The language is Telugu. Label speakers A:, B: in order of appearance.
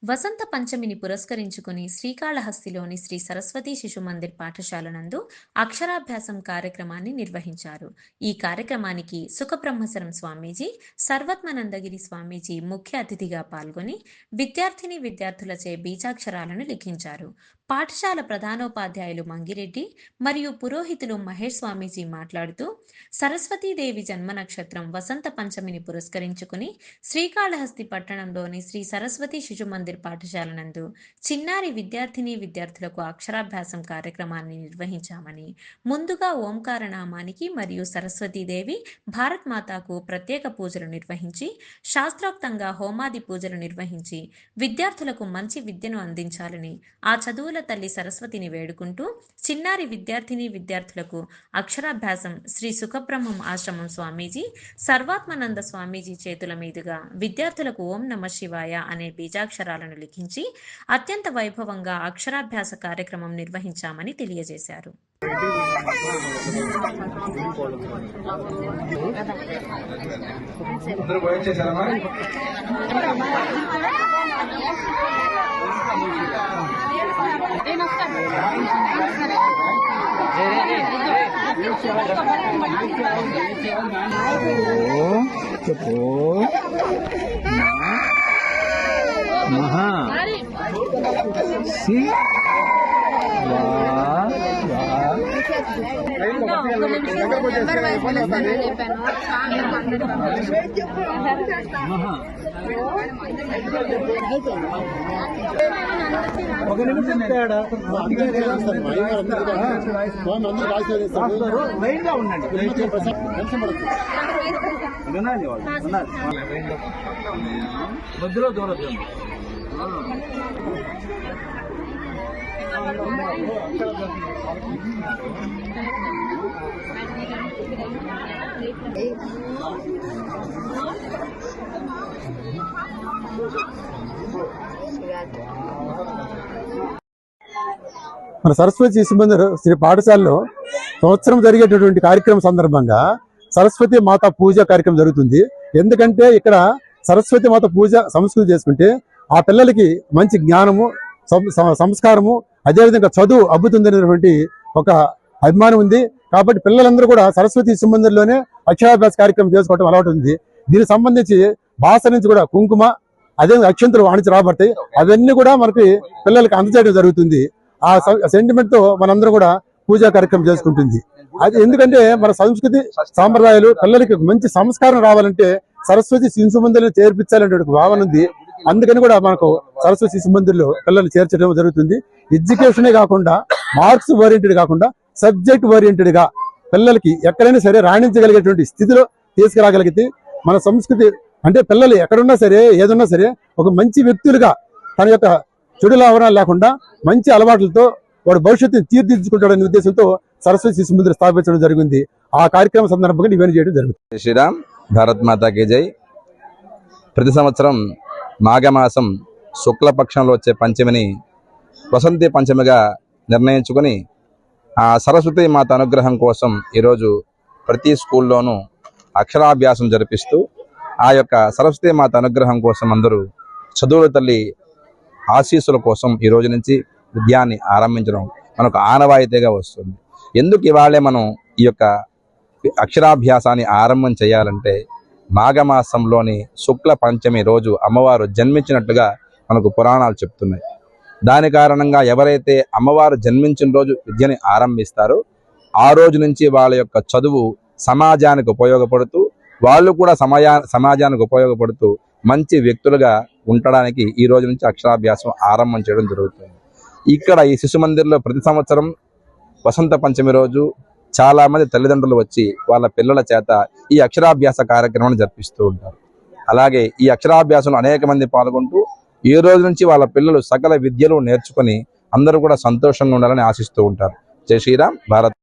A: వసంత పంచమిని పురస్కరించుకుని శ్రీకాళహస్తిలోని శ్రీ సరస్వతీ శిశు మందిర్ పాఠశాల నందు అక్షరాభ్యాసం కార్యక్రమాన్ని నిర్వహించారు. ఈ కార్యక్రమానికి సుఖబ్రహ్మశరం స్వామీజీ, సర్వత్మనందగిరి స్వామీజీ ముఖ్య అతిథిగా పాల్గొని విద్యార్థులచే బీజాక్షరాలను లిఖించారు. పాఠశాల ప్రధానోపాధ్యాయులు మంగిరెడ్డి మరియు పురోహితులు మహేష్ స్వామీజీ మాట్లాడుతూ, సరస్వతీదేవి జన్మ నక్షత్రం వసంత పంచమిని పురస్కరించుకుని శ్రీకాళహస్తి పట్టణంలోని శ్రీ సరస్వతీ శిశు మందిర్ పాఠశాల నందు చిన్నారి విద్యార్థులకు అక్షరాభ్యాసం కార్యక్రమాన్ని నిర్వహించామని, ముందుగా ఓంకార నామానికి మరియు సరస్వతీదేవి భారత్ మాతాకు ప్రత్యేక పూజలు నిర్వహించి, శాస్త్రోక్తంగా హోమాది పూజలు నిర్వహించి విద్యార్థులకు మంచి విద్యను అందించాలని ఆ చదువుల తల్లి సరస్వతిని వేడుకుంటూ, చిన్నారి విద్యార్థులకు అక్షరాభ్యాసం శ్రీ సుఖబ్రహ్మం ఆశ్రమం స్వామీజీ, సర్వాత్మనంద స్వామీజీ చేతుల మీదుగా విద్యార్థులకు ఓం నమ శివాయ అనే బీజాక్షరాలను లిఖించి అత్యంత వైభవంగా అక్షరాభ్యాస కార్యక్రమం నిర్వహించామని తెలియజేశారు.
B: మహా సి ఒక నిమిషం తేడా లైన్గా ఉండండి. మధ్యలో దూరదు.
C: మన సరస్వతి శిశు మందిర్ శ్రీ పాఠశాలలో సంవత్సరం జరిగేటటువంటి కార్యక్రమం సందర్భంగా సరస్వతి మాత పూజ కార్యక్రమం జరుగుతుంది. ఎందుకంటే ఇక్కడ సరస్వతి మాత పూజ సంస్కృతి చేసుకుంటే ఆ పిల్లలకి మంచి జ్ఞానము, సంస్కారము, అదేవిధంగా చదువు అబ్బుతుందనేటువంటి ఒక అభిమానం ఉంది. కాబట్టి పిల్లలందరూ కూడా సరస్వతి శిశు మందిర్లోనే అక్షరాభ్యాస కార్యక్రమం చేసుకోవడం అలవాటు ఉంది. దీనికి సంబంధించి భాష నుంచి కూడా కుంకుమ, అదే అక్షంతలు వాణిజ్య రాబడతాయి. అవన్నీ కూడా మనకి పిల్లలకి అందజేయడం జరుగుతుంది. ఆ సెంటిమెంట్ తో మనందరం కూడా పూజా కార్యక్రమం చేసుకుంటుంది. అది ఎందుకంటే మన సంస్కృతి సాంప్రదాయాలు పిల్లలకి మంచి సంస్కారం రావాలంటే సరస్వతి శిశు మందిర్లో చేర్పించాలనే భావన ఉంది. అందుకని కూడా మనకు సరస్వతి శిశు మందిర్లో పిల్లలు చేర్చడం జరుగుతుంది. ఎడ్యుకేషనే కాకుండా మార్క్స్ ఓరియంటెడ్ కాకుండా సబ్జెక్ట్ ఓరియంటెడ్ గా పిల్లలకి ఎక్కడైనా సరే రాణించగలిగేటువంటి స్థితిలో తీసుకురాగలిగితే మన సంస్కృతి అంటే పిల్లలు ఎక్కడున్నా సరే ఏదన్నా సరే ఒక మంచి వ్యక్తులుగా తన యొక్క చెడుల ఆవరణాలు లేకుండా మంచి అలవాట్లతో వాడు భవిష్యత్తుని తీర్చిదిద్దుకుంటాడనే ఉద్దేశంతో సరస్వతి శిశు మందిర్ స్థాపించడం జరిగింది. ఆ కార్యక్రమం సందర్భంగా ఇవన్నీ చేయడం జరుగుతుంది.
D: శ్రీరామ్, భారత్ మాతాకి జై. ప్రతి సంవత్సరం మాఘమాసం శుక్లపక్షంలో వచ్చే పంచమిని వసంతి పంచమిగా నిర్ణయించుకొని ఆ సరస్వతి మాత అనుగ్రహం కోసం ఈరోజు ప్రతి స్కూల్లోనూ అక్షరాభ్యాసం జరిపిస్తూ ఆ యొక్క సరస్వతి మాత అనుగ్రహం కోసం అందరూ చదువుల తల్లి ఆశీస్సుల కోసం ఈ రోజు నుంచి విద్యాన్ని ఆరంభించడం మనకు ఆనవాయితీగా వస్తుంది. ఎందుకు ఇవాళే మనం ఈ యొక్క అక్షరాభ్యాసాన్ని ఆరంభం చేయాలంటే మాఘమాసంలోని శుక్ల పంచమి రోజు అమ్మవారు జన్మించినట్లుగా మనకు పురాణాలు చెప్తున్నాయి. దాని కారణంగా ఎవరైతే అమ్మవారు జన్మించిన రోజు విద్యని ఆరంభిస్తారో ఆ రోజు నుంచి వాళ్ళ యొక్క చదువు సమాజానికి ఉపయోగపడుతూ వాళ్ళు కూడా సమాజానికి ఉపయోగపడుతూ మంచి వ్యక్తులుగా ఉండడానికి ఈ రోజు నుంచి అక్షరాభ్యాసం ఆరంభం చేయడం జరుగుతుంది. ఇక్కడ ఈ శిశు మందిర్లో ప్రతి సంవత్సరం వసంత పంచమి రోజు చాలా మంది తల్లిదండ్రులు వచ్చి వాళ్ళ పిల్లల చేత ఈ అక్షరాభ్యాస కార్యక్రమాన్ని జరిపిస్తూ ఉంటారు. అలాగే ఈ అక్షరాభ్యాసంలో అనేక మంది పాల్గొంటూ ఈ రోజు నుంచి వాళ్ళ పిల్లలు సకల విద్యలు నేర్చుకుని అందరూ కూడా సంతోషంగా ఉండాలని ఆశిస్తూ ఉంటారు. జై శ్రీరామ్. భారత్.